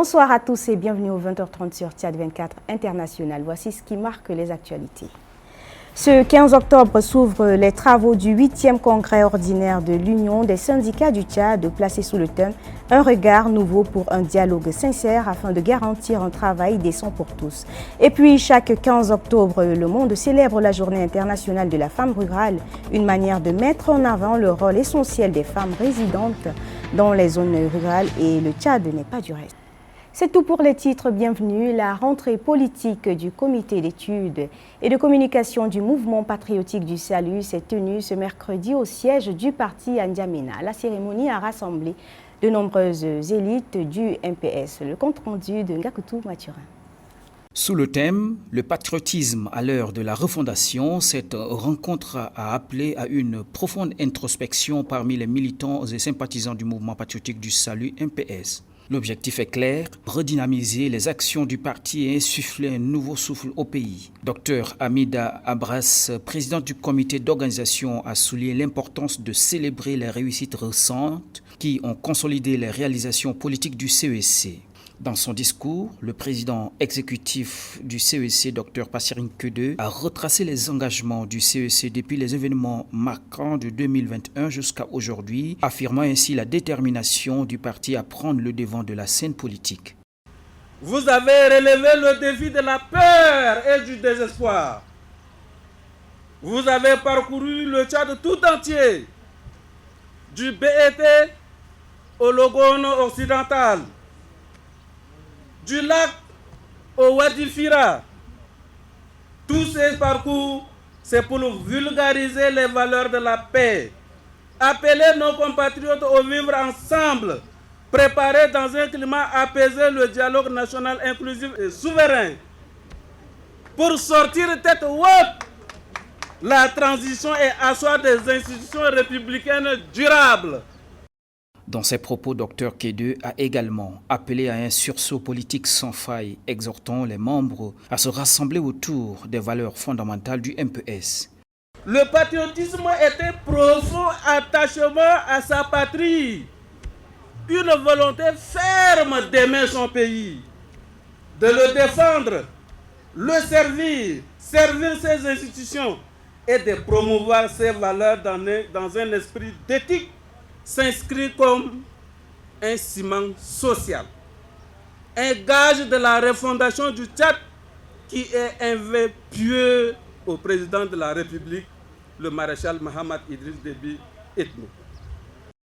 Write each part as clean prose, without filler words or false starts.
Bonsoir à tous et bienvenue au 20h30 sur Tchad 24 International. Voici ce qui marque les actualités. Ce 15 octobre s'ouvrent les travaux du 8e congrès ordinaire de l'Union des syndicats du Tchad, placé sous le thème « Un regard nouveau pour un dialogue sincère afin de garantir un travail décent pour tous ». Et puis, chaque 15 octobre, le monde célèbre la Journée internationale de la femme rurale, une manière de mettre en avant le rôle essentiel des femmes résidentes dans les zones rurales, et le Tchad n'est pas du reste. C'est tout pour les titres. Bienvenue. La rentrée politique du comité d'études et de communication du mouvement patriotique du salut s'est tenue ce mercredi au siège du parti à N'Djamena. La cérémonie a rassemblé de nombreuses élites du MPS. Le compte-rendu de Ngakoutou Mathurin. Sous le thème « Le patriotisme à l'heure de la refondation », cette rencontre a appelé à une profonde introspection parmi les militants et sympathisants du mouvement patriotique du salut MPS. L'objectif est clair, redynamiser les actions du parti et insuffler un nouveau souffle au pays. Dr Hamida Abras, président du comité d'organisation, a souligné l'importance de célébrer les réussites récentes qui ont consolidé les réalisations politiques du CESC. Dans son discours, le président exécutif du CESC, Dr Passirine Kedeu, a retracé les engagements du CESC depuis les événements marquants de 2021 jusqu'à aujourd'hui, affirmant ainsi la détermination du parti à prendre le devant de la scène politique. Vous avez relevé le défi de la peur et du désespoir. Vous avez parcouru le Tchad tout entier, du BET au Logone occidental, du lac au Wadi Fira. Tous ces parcours, c'est pour vulgariser les valeurs de la paix, appeler nos compatriotes au vivre ensemble, préparer dans un climat apaisé le dialogue national inclusif et souverain, pour sortir tête haute la transition et asseoir des institutions républicaines durables. Dans ses propos, Dr Kedeu a également appelé à un sursaut politique sans faille, exhortant les membres à se rassembler autour des valeurs fondamentales du MPS. Le patriotisme est un profond attachement à sa patrie, une volonté ferme d'aimer son pays, de le défendre, le servir, servir ses institutions et de promouvoir ses valeurs dans un esprit d'éthique s'inscrit comme un ciment social, un gage de la refondation du Tchad qui est un vœu pieux au président de la République, le maréchal Mahamat Idriss Déby Itno.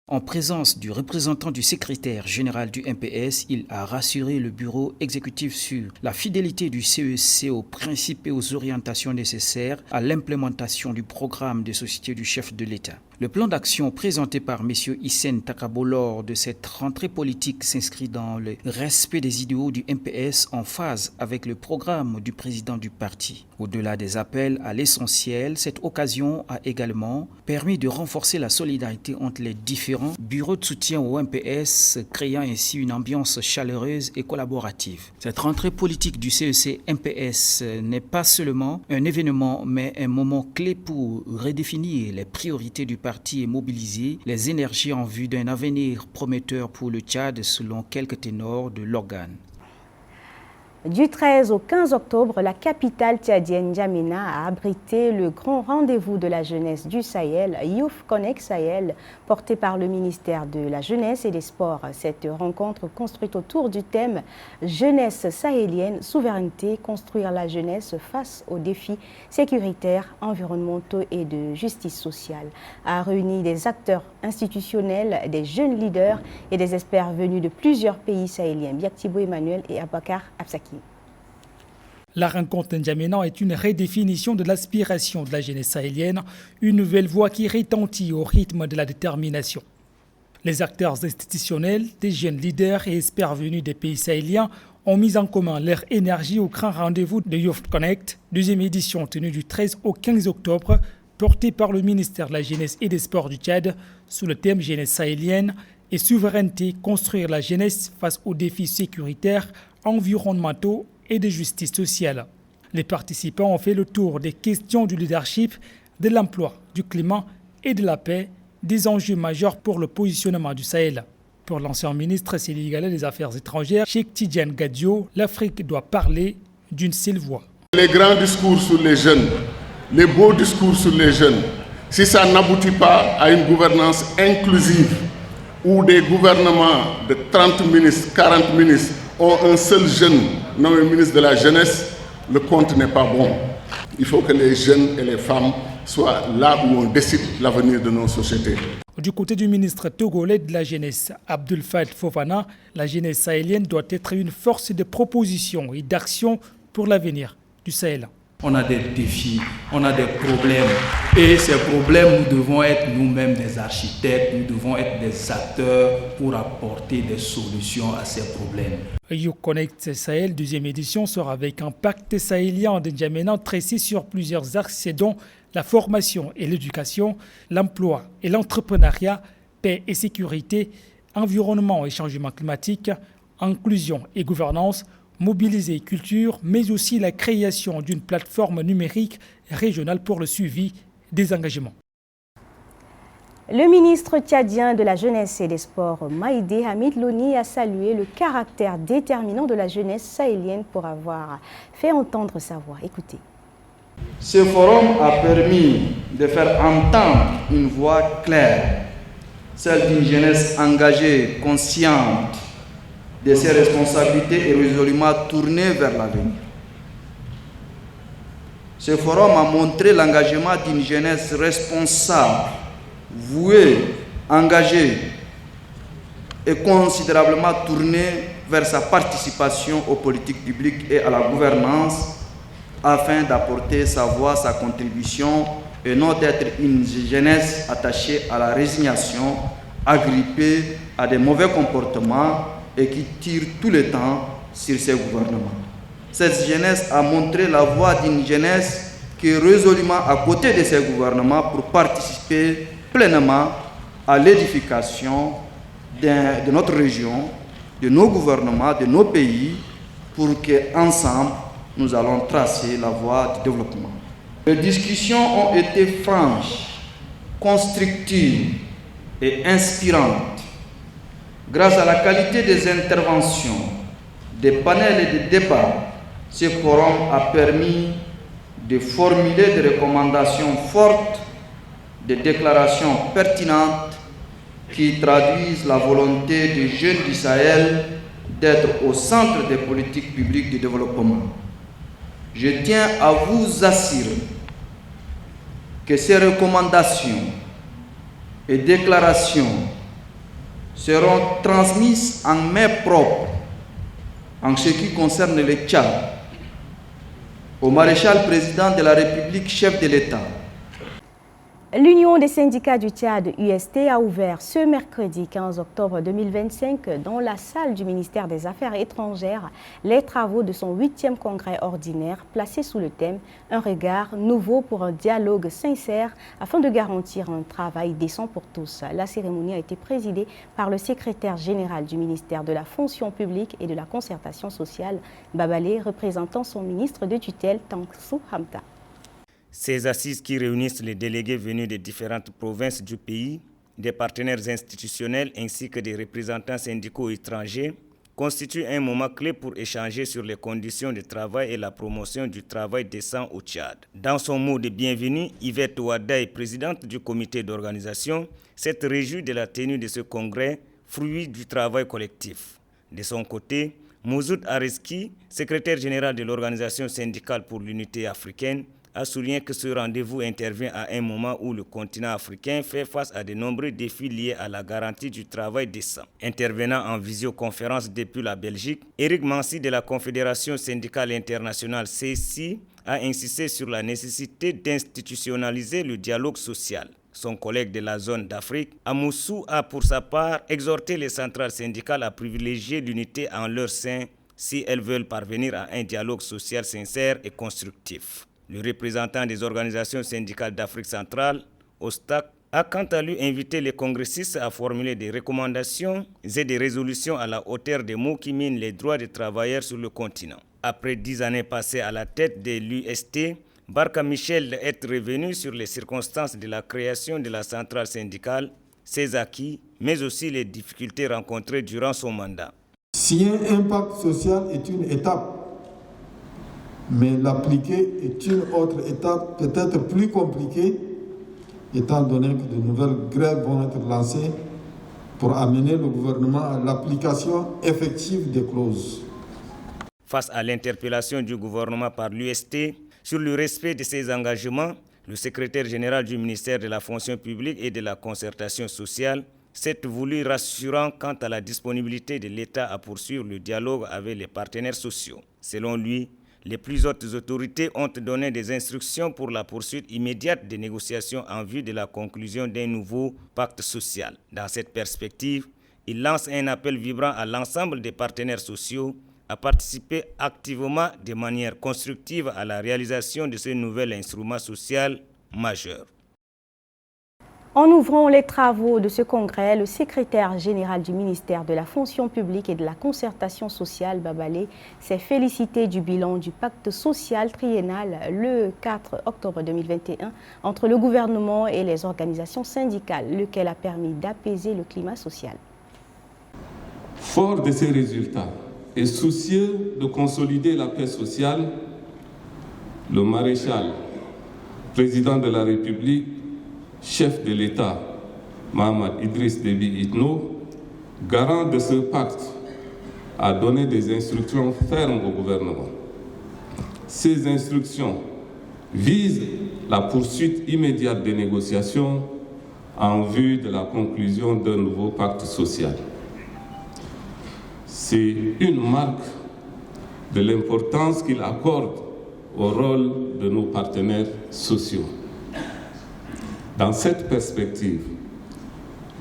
En présence du représentant du secrétaire général du MPS, il a rassuré le bureau exécutif sur la fidélité du CESC aux principes et aux orientations nécessaires à l'implémentation du programme de société du chef de l'État. Le plan d'action présenté par M. Hissène Takabo lors de cette rentrée politique s'inscrit dans le respect des idéaux du MPS en phase avec le programme du président du parti. Au-delà des appels à l'essentiel, cette occasion a également permis de renforcer la solidarité entre les différents bureaux de soutien au MPS, créant ainsi une ambiance chaleureuse et collaborative. Cette rentrée politique du CEC MPS n'est pas seulement un événement, mais un moment clé pour redéfinir les priorités du parti et mobiliser les énergies en vue d'un avenir prometteur pour le Tchad selon quelques ténors de l'organe. Du 13 au 15 octobre, la capitale tchadienne N'Djamena a abrité le grand rendez-vous de la jeunesse du Sahel, Youth Connect Sahel, porté par le ministère de la Jeunesse et des Sports. Cette rencontre construite autour du thème « Jeunesse sahélienne, souveraineté, construire la jeunesse face aux défis sécuritaires, environnementaux et de justice sociale » a réuni des acteurs institutionnels, des jeunes leaders et des experts venus de plusieurs pays sahéliens, Biaktibo Emmanuel et Abakar Absaki. La rencontre N'Djamena est une redéfinition de l'aspiration de la jeunesse sahélienne, une nouvelle voix qui retentit au rythme de la détermination. Les acteurs institutionnels, des jeunes leaders et experts venus des pays sahéliens ont mis en commun leur énergie au grand rendez-vous de Youth Connect, deuxième édition tenue du 13 au 15 octobre, portée par le ministère de la Jeunesse et des Sports du Tchad, sous le thème Jeunesse sahélienne et souveraineté, construire la jeunesse face aux défis sécuritaires, environnementaux et de justice sociale. Les participants ont fait le tour des questions du leadership, de l'emploi, du climat et de la paix, des enjeux majeurs pour le positionnement du Sahel. Pour l'ancien ministre sénégalais des Affaires étrangères, Cheikh Tidiane Gadio, l'Afrique doit parler d'une seule voix. Les grands discours sur les jeunes, les beaux discours sur les jeunes, si ça n'aboutit pas à une gouvernance inclusive, où des gouvernements de 30 ministres, 40 ministres ont un seul jeune nommé ministre de la jeunesse, le compte n'est pas bon. Il faut que les jeunes et les femmes soient là où on décide l'avenir de nos sociétés. Du côté du ministre togolais de la jeunesse, Abdoul Fattah Fofana, la jeunesse sahélienne doit être une force de proposition et d'action pour l'avenir du Sahel. On a des défis, on a des problèmes. Et ces problèmes, nous devons être nous-mêmes des architectes, nous devons être des acteurs pour apporter des solutions à ces problèmes. YouConnect Sahel, deuxième édition, sera avec un pacte sahélien de N'Djamena tracé sur plusieurs axes dont la formation et l'éducation, l'emploi et l'entrepreneuriat, paix et sécurité, environnement et changement climatique, inclusion et gouvernance, mobiliser culture, mais aussi la création d'une plateforme numérique régionale pour le suivi des engagements. Le ministre tchadien de la Jeunesse et des Sports, Maïdé Hamid Loni, a salué le caractère déterminant de la jeunesse sahélienne pour avoir fait entendre sa voix. Écoutez. Ce forum a permis de faire entendre une voix claire, celle d'une jeunesse engagée, consciente de ses responsabilités et résolument tournée vers l'avenir. Ce forum a montré l'engagement d'une jeunesse responsable, vouée, engagée et considérablement tournée vers sa participation aux politiques publiques et à la gouvernance afin d'apporter sa voix, sa contribution et non d'être une jeunesse attachée à la résignation, agrippée à des mauvais comportements et qui tire tout le temps sur ses gouvernements. Cette jeunesse a montré la voie d'une jeunesse qui est résolument à côté de ses gouvernements pour participer pleinement à l'édification de notre région, de nos gouvernements, de nos pays, pour qu'ensemble, nous allons tracer la voie du développement. Les discussions ont été franches, constructives et inspirantes. Grâce à la qualité des interventions, des panels et des débats, ce forum a permis de formuler des recommandations fortes, des déclarations pertinentes qui traduisent la volonté des jeunes du Sahel d'être au centre des politiques publiques de développement. Je tiens à vous assurer que ces recommandations et déclarations seront transmises en main propre en ce qui concerne le Tchad au maréchal président de la République, chef de l'État. L'Union des syndicats du Tchad, UST, a ouvert ce mercredi 15 octobre 2025 dans la salle du ministère des Affaires étrangères les travaux de son 8e congrès ordinaire placé sous le thème « Un regard nouveau pour un dialogue sincère afin de garantir un travail décent pour tous ». La cérémonie a été présidée par le secrétaire général du ministère de la Fonction publique et de la concertation sociale, Babalé, représentant son ministre de tutelle, Tanksou Hamta. Ces assises qui réunissent les délégués venus des différentes provinces du pays, des partenaires institutionnels ainsi que des représentants syndicaux étrangers constituent un moment clé pour échanger sur les conditions de travail et la promotion du travail décent au Tchad. Dans son mot de bienvenue, Yvette Ouadaï, présidente du comité d'organisation, s'est réjouie de la tenue de ce congrès, fruit du travail collectif. De son côté, Mouzoud Areski, secrétaire général de l'Organisation syndicale pour l'unité africaine, a souligné que ce rendez-vous intervient à un moment où le continent africain fait face à de nombreux défis liés à la garantie du travail décent. Intervenant en visioconférence depuis la Belgique, Éric Mansi de la Confédération syndicale internationale CSI a insisté sur la nécessité d'institutionnaliser le dialogue social. Son collègue de la zone d'Afrique, Amoussou, a pour sa part exhorté les centrales syndicales à privilégier l'unité en leur sein si elles veulent parvenir à un dialogue social sincère et constructif. Le représentant des organisations syndicales d'Afrique centrale, OSTAC, a quant à lui invité les congressistes à formuler des recommandations et des résolutions à la hauteur des mots qui minent les droits des travailleurs sur le continent. Après 10 années passées à la tête de l'UST, Barka Michel est revenu sur les circonstances de la création de la centrale syndicale ses acquis, mais aussi les difficultés rencontrées durant son mandat. Si un impact social est une étape, mais l'appliquer est une autre étape peut-être plus compliquée, étant donné que de nouvelles grèves vont être lancées pour amener le gouvernement à l'application effective des clauses. Face à l'interpellation du gouvernement par l'UST sur le respect de ses engagements, le secrétaire général du ministère de la fonction publique et de la concertation sociale s'est voulu rassurant quant à la disponibilité de l'État à poursuivre le dialogue avec les partenaires sociaux. Selon lui, les plus hautes autorités ont donné des instructions pour la poursuite immédiate des négociations en vue de la conclusion d'un nouveau pacte social. Dans cette perspective, il lance un appel vibrant à l'ensemble des partenaires sociaux à participer activement de manière constructive à la réalisation de ce nouvel instrument social majeur. En ouvrant les travaux de ce congrès, le secrétaire général du ministère de la fonction publique et de la concertation sociale, Babalé, s'est félicité du bilan du pacte social triennal le 4 octobre 2021 entre le gouvernement et les organisations syndicales, lequel a permis d'apaiser le climat social. Fort de ces résultats et soucieux de consolider la paix sociale, le maréchal, président de la République, chef de l'État, Mohamed Idriss Déby Itno, garant de ce pacte, a donné des instructions fermes au gouvernement. Ces instructions visent la poursuite immédiate des négociations en vue de la conclusion d'un nouveau pacte social. C'est une marque de l'importance qu'il accorde au rôle de nos partenaires sociaux. Dans cette perspective,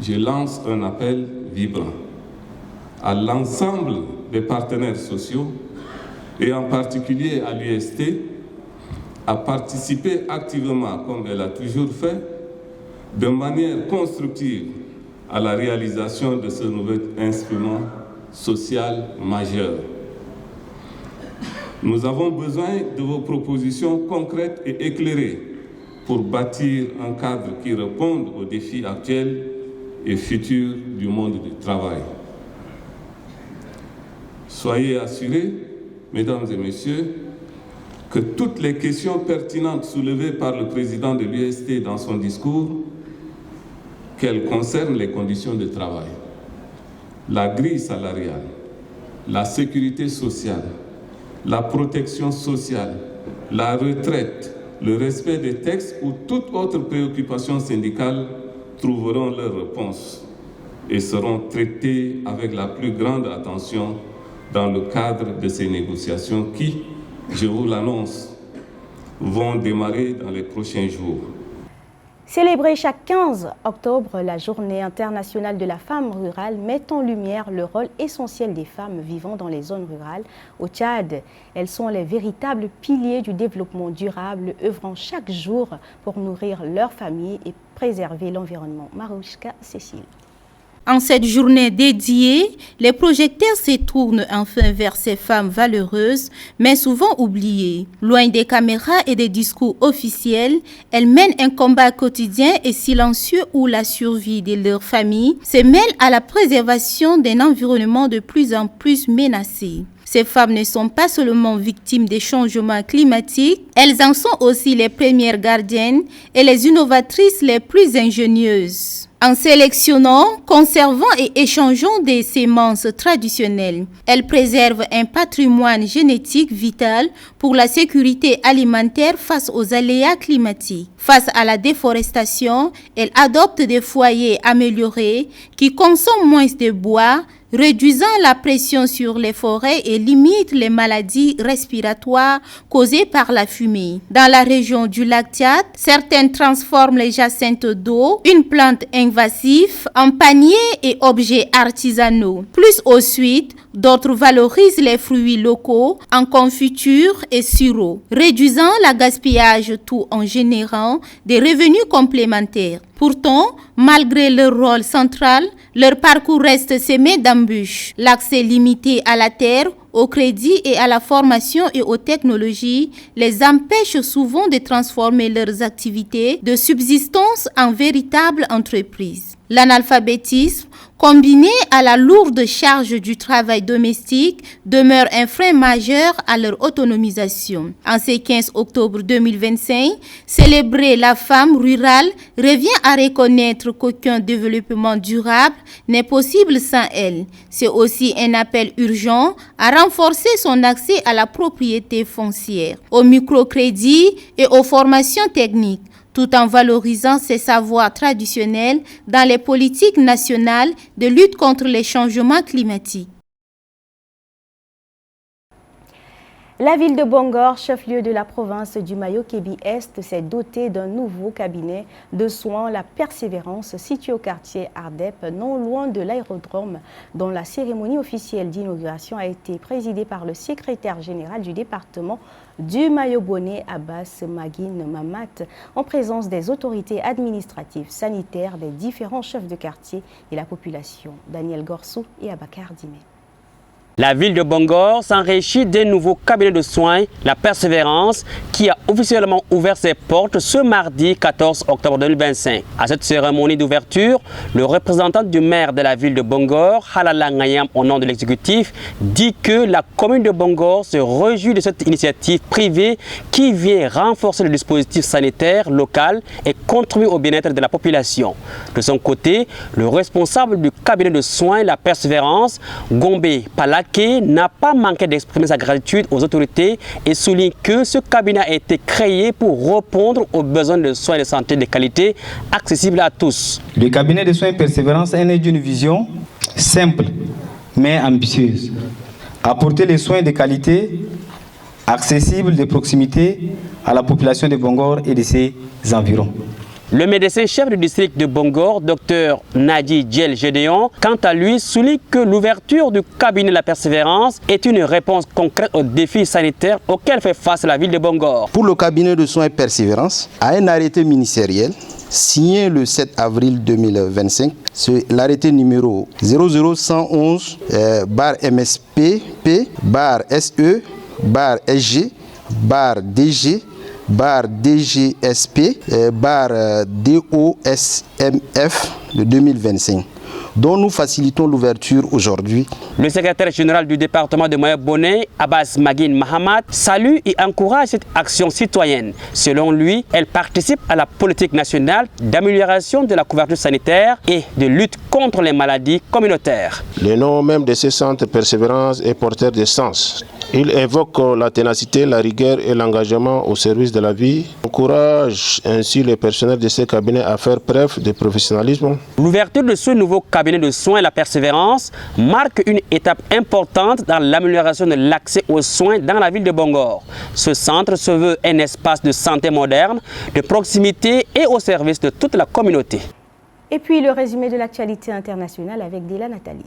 je lance un appel vibrant à l'ensemble des partenaires sociaux et en particulier à l'UST à participer activement, comme elle a toujours fait, de manière constructive à la réalisation de ce nouvel instrument social majeur. Nous avons besoin de vos propositions concrètes et éclairées pour bâtir un cadre qui réponde aux défis actuels et futurs du monde du travail. Soyez assurés, mesdames et messieurs, que toutes les questions pertinentes soulevées par le président de l'UST dans son discours, qu'elles concernent les conditions de travail, la grille salariale, la sécurité sociale, la protection sociale, la retraite, le respect des textes ou toute autre préoccupation syndicale trouveront leur réponse et seront traitées avec la plus grande attention dans le cadre de ces négociations qui, je vous l'annonce, vont démarrer dans les prochains jours. Célébrer chaque 15 octobre la Journée internationale de la femme rurale met en lumière le rôle essentiel des femmes vivant dans les zones rurales. Au Tchad, elles sont les véritables piliers du développement durable, œuvrant chaque jour pour nourrir leur famille et préserver l'environnement. Marouchka Cécile. En cette journée dédiée, les projecteurs se tournent enfin vers ces femmes valeureuses, mais souvent oubliées. Loin des caméras et des discours officiels, elles mènent un combat quotidien et silencieux où la survie de leur famille se mêle à la préservation d'un environnement de plus en plus menacé. Ces femmes ne sont pas seulement victimes des changements climatiques, elles en sont aussi les premières gardiennes et les innovatrices les plus ingénieuses. En sélectionnant, conservant et échangeant des semences traditionnelles, elles préservent un patrimoine génétique vital pour la sécurité alimentaire face aux aléas climatiques. Face à la déforestation, elles adoptent des foyers améliorés qui consomment moins de bois, réduisant la pression sur les forêts et limitent les maladies respiratoires causées par la fumée. Dans la région du lac Tchad, certaines transforment les jacinthes d'eau, une plante invasive, en paniers et objets artisanaux. Plus au sud, d'autres valorisent les fruits locaux en confiture et sirop, réduisant le gaspillage tout en générant des revenus complémentaires. Pourtant, malgré leur rôle central, leur parcours reste semé d'embûches. L'accès limité à la terre au crédit et à la formation et aux technologies les empêche souvent de transformer leurs activités de subsistance en véritables entreprises. L'analphabétisme, combiné à la lourde charge du travail domestique, demeure un frein majeur à leur autonomisation. En ce 15 octobre 2025, célébrer la femme rurale revient à reconnaître qu'aucun développement durable n'est possible sans elle. C'est aussi un appel urgent à renforcer son accès à la propriété foncière, au microcrédit et aux formations techniques, tout en valorisant ses savoirs traditionnels dans les politiques nationales de lutte contre les changements climatiques. La ville de Bongor, chef-lieu de la province du Mayo-Kébi-Est, s'est dotée d'un nouveau cabinet de soins, la Persévérance, situé au quartier Ardep, non loin de l'aérodrome, dont la cérémonie officielle d'inauguration a été présidée par le secrétaire général du département du Mayo-Bonnet, Abbas Maguine Mamat, en présence des autorités administratives, sanitaires, des différents chefs de quartier et la population. Daniel Gorsou et Abakar Dime. La ville de Bongor s'enrichit d'un nouveau cabinet de soins, la Persévérance, qui a officiellement ouvert ses portes ce mardi 14 octobre 2025. À cette cérémonie d'ouverture, le représentant du maire de la ville de Bongor, Halala Ngayam, au nom de l'exécutif, dit que la commune de Bongor se réjouit de cette initiative privée qui vient renforcer le dispositif sanitaire local et contribuer au bien-être de la population. De son côté, le responsable du cabinet de soins, la Persévérance, Gombe Palak, n'a pas manqué d'exprimer sa gratitude aux autorités et souligne que ce cabinet a été créé pour répondre aux besoins de soins de santé de qualité accessibles à tous. Le cabinet de soins Persévérance est né d'une vision simple mais ambitieuse. Apporter les soins de qualité, accessibles, de proximité à la population de Bongor et de ses environs. Le médecin-chef du district de Bongor, Dr Nadi Djel Gédéon, quant à lui, souligne que l'ouverture du cabinet de la Persévérance est une réponse concrète aux défis sanitaires auxquels fait face la ville de Bongor. Pour le cabinet de soins Persévérance, à un arrêté ministériel signé le 7 avril 2025, c'est l'arrêté numéro 00111-MSPP-SE-SG-DG DGSP DOSMF de 2025, dont nous facilitons l'ouverture aujourd'hui. Le secrétaire général du département de Mayo-Bonnet, Abbas Maguine Mahamat, salue et encourage cette action citoyenne. Selon lui, elle participe à la politique nationale d'amélioration de la couverture sanitaire et de lutte contre les maladies communautaires. Le nom même de ce centre Persévérance est porteur de sens. Il évoque la ténacité, la rigueur et l'engagement au service de la vie. Encourage ainsi le personnel de ce cabinet à faire preuve de professionnalisme. L'ouverture de ce nouveau cabinet de soins, la Persévérance, marque une étape importante dans l'amélioration de l'accès aux soins dans la ville de Bongor. Ce centre se veut un espace de santé moderne, de proximité et au service de toute la communauté. Et puis le résumé de l'actualité internationale avec Dila Nathalie.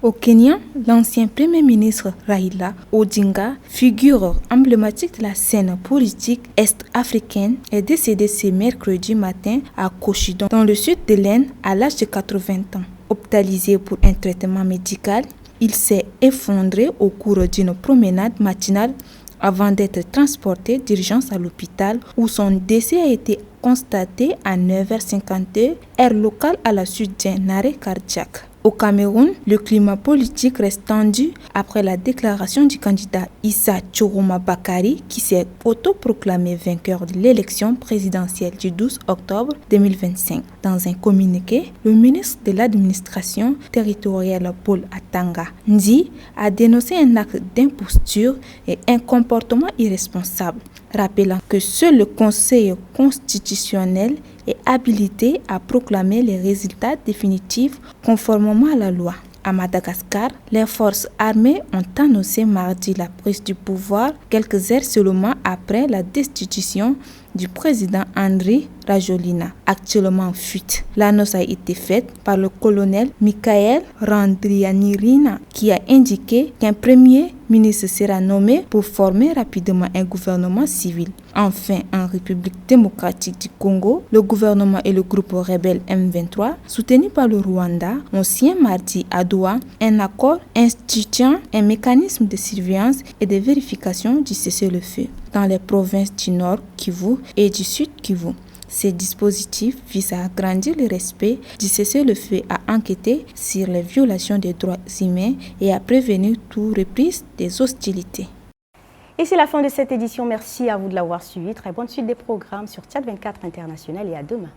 Au Kenya, l'ancien Premier ministre Raila Odinga, figure emblématique de la scène politique est-africaine, est décédé ce mercredi matin à Koshidon, dans le sud de l'Inde, à l'âge de 80 ans. Hospitalisé pour un traitement médical, il s'est effondré au cours d'une promenade matinale avant d'être transporté d'urgence à l'hôpital où son décès a été constaté à 9h52, heure locale, à la suite d'un arrêt cardiaque. Au Cameroun, le climat politique reste tendu après la déclaration du candidat Issa Tchoroma Bakari qui s'est autoproclamé vainqueur de l'élection présidentielle du 12 octobre 2025. Dans un communiqué, le ministre de l'administration territoriale Paul Atanga Ndi a dénoncé un acte d'imposture et un comportement irresponsable, rappelant que seul le Conseil constitutionnel est habilité à proclamer les résultats définitifs conformément à la loi. À Madagascar, les forces armées ont annoncé mardi la prise du pouvoir quelques heures seulement après la destitution du président Andry Rajoelina, actuellement en fuite. L'annonce a été faite par le colonel Michael Randrianirina qui a indiqué qu'un premier ministre sera nommé pour former rapidement un gouvernement civil. Enfin, en République démocratique du Congo, le gouvernement et le groupe rebelle M23, soutenu par le Rwanda, ont signé mardi à Doha un accord instituant un mécanisme de surveillance et de vérification du cessez-le-feu dans les provinces du Nord Kivu et du Sud Kivu. Ces dispositifs visent à agrandir le respect du cessez-le-feu, à enquêter sur les violations des droits humains et à prévenir toute reprise des hostilités. Et c'est la fin de cette édition. Merci à vous de l'avoir suivi. Très bonne suite des programmes sur Tchad 24 International et à demain.